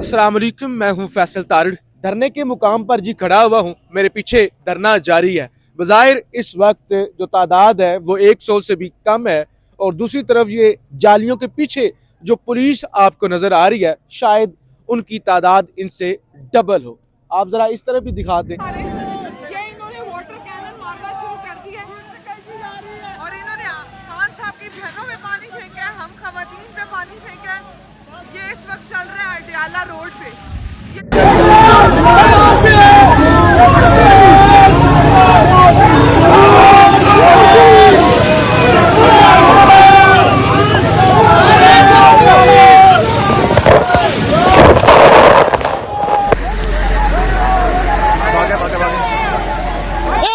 अस्सलाम वालेकुम, मैं हूं फैसल तारिड़। धरने के मुकाम पर जी खड़ा हुआ हूं। मेरे पीछे धरना जारी है। बज़ाहिर इस वक्त जो तादाद है वो 100 से भी कम है, और दूसरी तरफ ये जालियों के पीछे जो पुलिस आपको नजर आ रही है, शायद उनकी तादाद इनसे डबल हो। आप जरा इस तरफ भी दिखा दें। ये इन्होंने वाटर कैनन मारना शुरू कर दिया है और इन्होंने खान साहब की बहनों में पानी फेंका है, हम खवातीन पे पानी फेंका है। ये इस वक्त चल रहा है अडियाला रोड पे।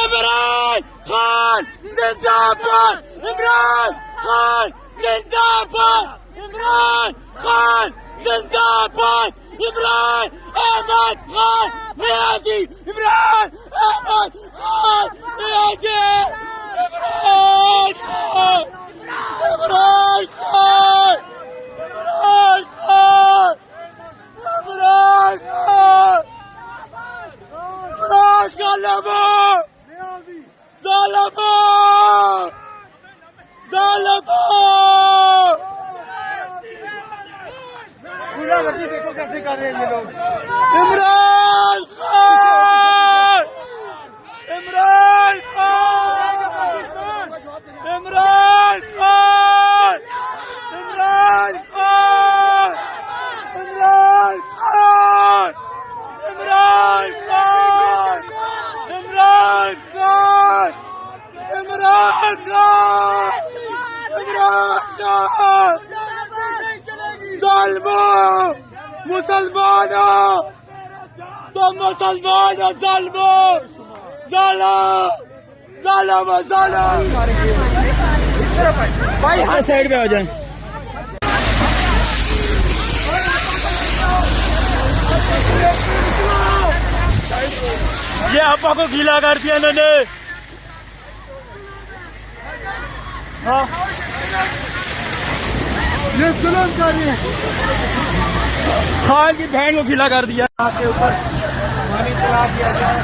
इमरान खान जिंदाबाद, इमरान खान जिंदाबाद, इमरान खान जिंदाबाद, इमरान अहमद खान नियाजी, इमरान अहमद खान नियाजी, इमरान खान, इमरान खान, इमरान खान, इमरान खान, इमरान जालिमो, जालिमो, जालिमो। पूरा गति देखो कैसे कर रहे हैं ये लोग। इमरान खान, इमरान खान, इमरान खान, इमरान खान, इमरान खान, इमरान खान, इमरान खान, इमरान खान, इमरान खान, जालिमो, मुसलमानों, तुम मुसलमान हो, जालिमो, जालिम, जालिम, जालिम। भाई हर साइड पे आ जाए। ये आपा को गीला कर दिया इन्होंने। हाँ, ये जुल्म कर रही है। खान की बहन को गीला कर दिया। के ऊपर पानी चला दिया जाए।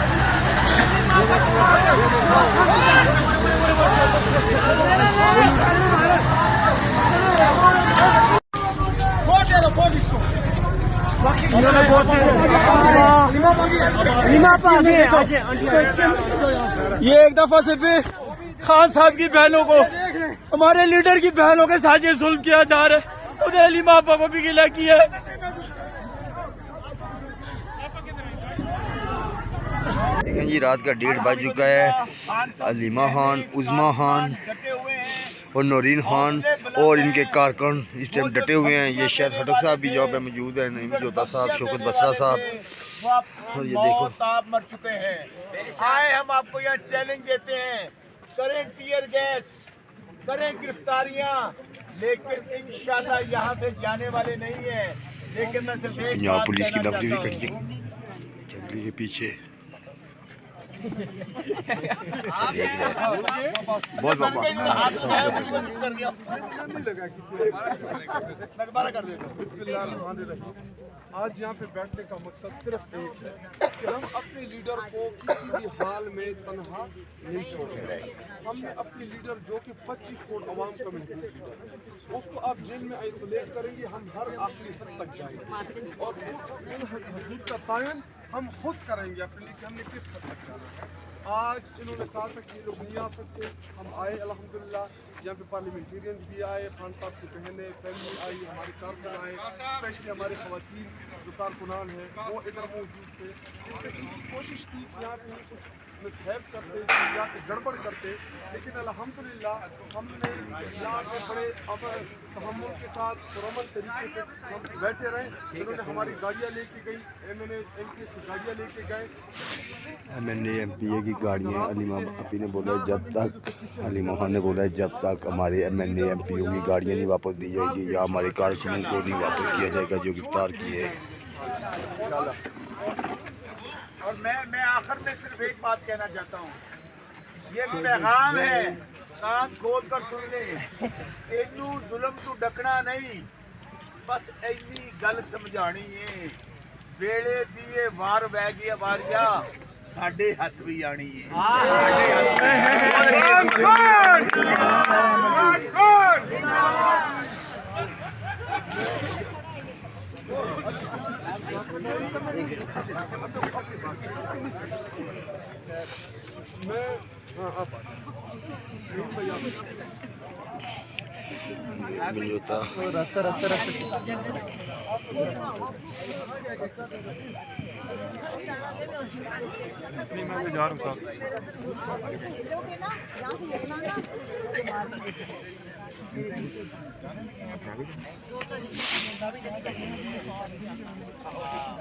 ये एक दफा से भी खान साहब की बहनों को, हमारे लीडर की बहनों के साथ ये जुल्म किया जा रहा है। उधर अली मापा को भी गिला किया है। देखें जी, रात का 1:30 बज चुका है। अलीमा खान, उज़मा खान और नौरीन खान और इनके कारकुन इस टाइम डटे हुए हैं। ये शायद खटक साहब भी यहाँ पे मौजूद है, नईम जोता साहब, शौकत बसरा साहब, और ये देखो आप मर चुके हैं। आए हम आपको यहाँ चैलेंज देते हैं, करें टीयर गैस, करें गिरफ्तारियाँ, लेकिन इंशाल्लाह यहाँ से जाने वाले नहीं है। लेकिन मैं सिर्फ एक यहाँ बात पुलिस की कहना नफरी भी चाहता कटी हूँ। चल रही है पीछे। बहुत बाबा आज यहाँ पे बैठने का मकसद सिर्फ एक है कि हम अपने लीडर को किसी भी हाल में तनहा नहीं छोड़ेंगे। हमने अपने लीडर जो कि 25 करोड़ अवाम का महबूब लीडर है, उसको आप जेल में आइसोलेट करेंगे। हम हर आखिरी हद तक जाएंगे और उन हदूद का तयन हम खुद करेंगे अपने लिए कि हमने किस हद तक जाना है। आज इन्होंने कहा था कि ये लोग नहीं आ सकते, हम आए अल्हम्दुलिल्लाह। यहाँ पे पार्लियामेंटेरियंस भी आए, खान साहब की बहनें, फैमिली आई, हमारे कारकुन आए, स्पेशली हमारे ख़वातीन जो कारकुनान हैं वो इधर मौजूद थे। इनकी कोशिश थी कि यहाँ पे कुछ मिसहैप करते, यहाँ पे गड़बड़ करते, लेकिन अल्हम्दुलिल्लाह हमने यहाँ पे बड़े तहम्मुल के साथ पुरअमन तरीके से हम बैठे रहे। इन्होंने हमारी गाड़ियाँ लेके गई, MNA-MP की गाड़ियाँ लेके गए। MNA-MPA की गाड़ियाँ, अलीमा अपी ने बोला जब तक, अलीमा खान ने बोला जब तक हमारे MNA-MPO की गाड़ियाँ नहीं वापस दी जाएगी या हमारे कारकुनों को नहीं वापस किया जाएगा जो गिरफ्तार किए। और मैं आखिर में सिर्फ एक बात कहना चाहता हूँ, ये पैगाम है, कान खोल कर सुन ले। इनू जुल्म तू डकना नहीं, बस इन्नी गल समझानी है ਵੇਲੇ ਦੀ ਇਹ ਵਾਰ ਵਹਿ ਗਈ ਵਾਰੀਆ ਸਾਡੇ ਹੱਥ ਵੀ ਆਣੀ ਹੈ ਸਾਡੇ ਹੱਥ मैं हाँ आप नहीं होता।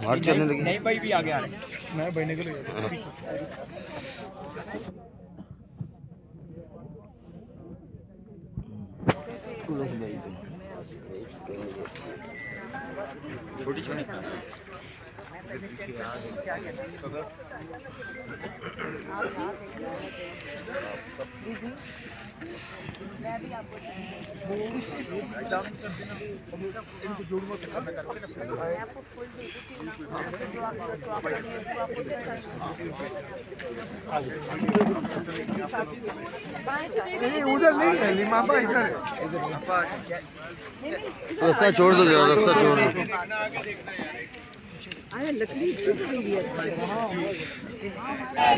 मार चलने लगी। नहीं भाई भी आ गया मैं भाई निकल गया। छोटी छोटी उधर नहीं है लिमाबा इधर है। रास्ता छोड़ दो जरा, रास्ता छोड़ दो।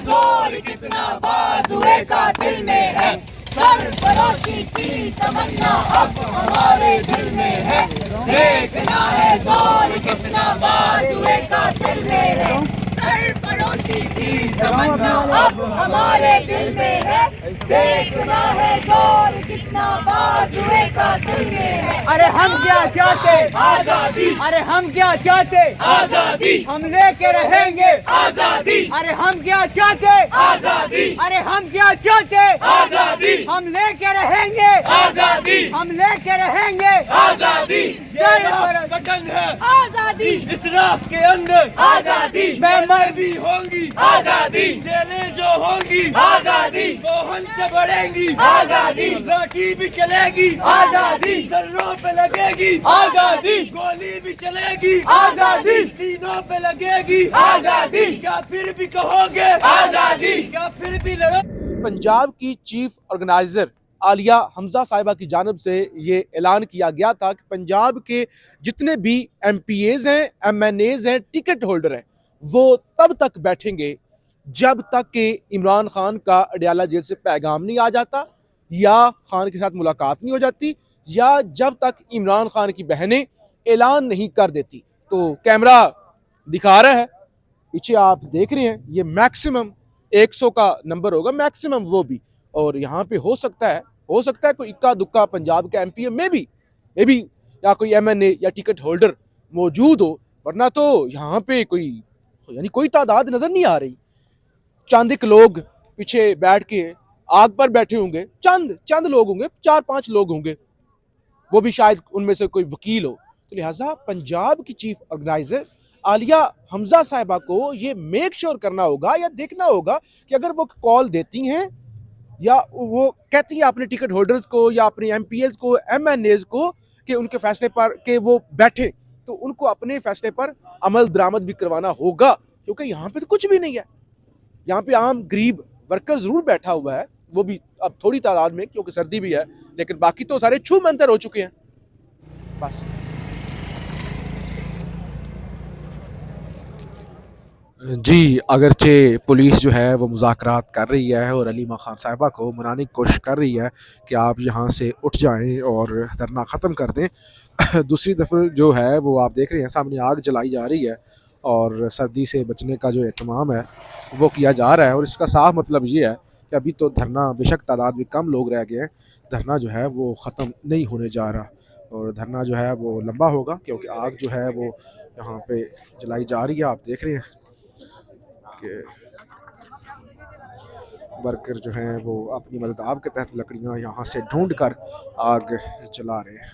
जोर कितना बाजुए का दिल में है, सरफरोशी की तमन्ना अब हमारे दिल में है। देखना है जोर कितना बाजुए का दिल में है, सरफरोशी की तमन्ना अब हमारे दिल में है। देखना है जोर कितना बाजुए का दिल में है। अरे हम क्या चाहते आजादी, अरे हम क्या चाहते आजादी, हम लेके रहेंगे आजादी, अरे हम क्या चाहते आजादी, अरे हम क्या चाहते आजादी, हम लेके रहेंगे आजादी, हम लेके रहेंगे आजादी। जय भारत वतन है आजादी, इस राह के अंदर आजादी, मैं भी होंगी आजादी, जेलें जो होंगी आजादी, कोहन से बढ़ेंगी आजादी, लाठी भी चलेगी आजादी, सर्रों पे लगेगी आजादी, गोली भी चलेगी आजादी, सीनों पे लगेगी आजादी, क्या फिर भी कहोगे आजादी, क्या फिर भी लड़ो। पंजाब की चीफ ऑर्गेनाइजर आलिया हमजा साहिबा की जानब से ये ऐलान किया गया था कि पंजाब के जितने भी MPAs हैं, MNAs हैं, टिकट होल्डर हैं, वो तब तक बैठेंगे जब तक कि इमरान खान का अडयाला जेल से पैगाम नहीं आ जाता, या खान के साथ मुलाकात नहीं हो जाती, या जब तक इमरान खान की बहनें ऐलान नहीं कर देती। तो कैमरा दिखा रहा है, पीछे आप देख रहे हैं, ये मैक्सिमम 100 का नंबर होगा, मैक्सिमम वो भी। और यहाँ पे हो सकता है कोई इक्का दुक्का पंजाब के MPA में भी या कोई MNA या टिकट होल्डर मौजूद हो, वरना तो यहाँ पे कोई तादाद नजर नहीं आ रही। चंद एक लोग पीछे बैठ के आग पर बैठे होंगे, चंद लोग होंगे, 4-5 लोग होंगे, वो भी शायद उनमें से कोई वकील हो। तो लिहाजा पंजाब की चीफ ऑर्गेनाइजर आलिया हमजा साहिबा को ये मेक श्योर करना होगा या देखना होगा कि अगर वो कॉल देती हैं या वो कहती है अपने टिकट होल्डर्स को या अपने MPAs को, MNAs को कि उनके फैसले पर कि वो बैठे, तो उनको अपने फैसले पर अमल दरामद भी करवाना होगा, क्योंकि यहाँ पे तो कुछ भी नहीं है। यहाँ पे आम गरीब वर्कर जरूर बैठा हुआ है, वो भी अब थोड़ी तादाद में क्योंकि सर्दी भी है, लेकिन बाकी तो सारे छू मंतर हो चुके हैं बस। जी, अगरचे पुलिस जो है वो मुज़ाकरात कर रही है और अलीमा खान साहिबा को मनाने की कोशिश कर रही है कि आप यहाँ से उठ जाएं और धरना ख़त्म कर दें। दूसरी तरफ जो है वो आप देख रहे हैं सामने आग जलाई जा रही है और सर्दी से बचने का जो एहतमाम है वो किया जा रहा है। और इसका साफ मतलब ये है कि अभी तो धरना, बेशक तादाद में कम लोग रह गए हैं, धरना जो है वो ख़त्म नहीं होने जा रहा और धरना जो है वो लंबा होगा, क्योंकि आग जो है वो यहाँ पे जलाई जा रही है। आप देख रहे हैं कि वर्कर जो हैं वो अपनी मदद आग के तहत लकड़ियाँ यहाँ से ढूंढ कर आग जला रहे हैं।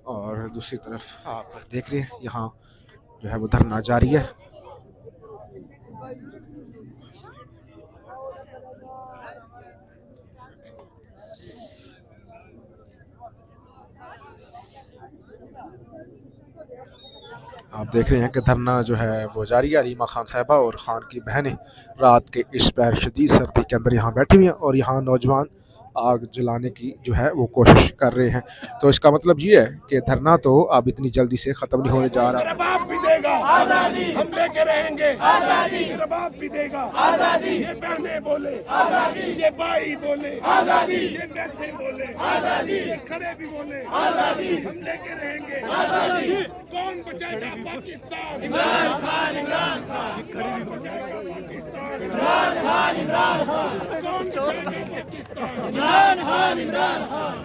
और दूसरी तरफ आप देख रहे हैं यहाँ जो है वो धरना जारी है। आप देख रहे हैं कि धरना जो है वो जारी है। अलीमा खान साहिबा और ख़ान की बहनें रात के इस पैर शदीद सर्दी के अंदर यहाँ बैठी हुई हैं और यहाँ नौजवान आग जलाने की जो है वो कोशिश कर रहे हैं। तो इसका मतलब ये है कि धरना तो अब इतनी जल्दी से ख़त्म नहीं होने जा रहा। बाप भी देगा आजादी, हम लेके रहेंगे आजादी, मेरा बाप भी देगा आजादी, ये बहनें बोले आजादी, ये भाई बोले आजादी, ये बैठे बोले आजादी, ये खड़े भी बोले आजादी, हम लेके रहेंगे आजादी। कौन बचाएगा पाकिस्तान? इमरान खान, इमरान खान। कौन बचाएगा पाकिस्तान? इमरान खान, इमरान खान। कौन बचाएगा पाकिस्तान? इमरान खान, इमरान खान।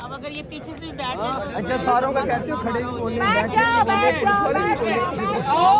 अब अगर ये पीछे से भी बैठ जाए अच्छा सारों का कहते हो खड़े भी बोलने बैठ जाओ, बैठ जाओ, बैठ जाओ।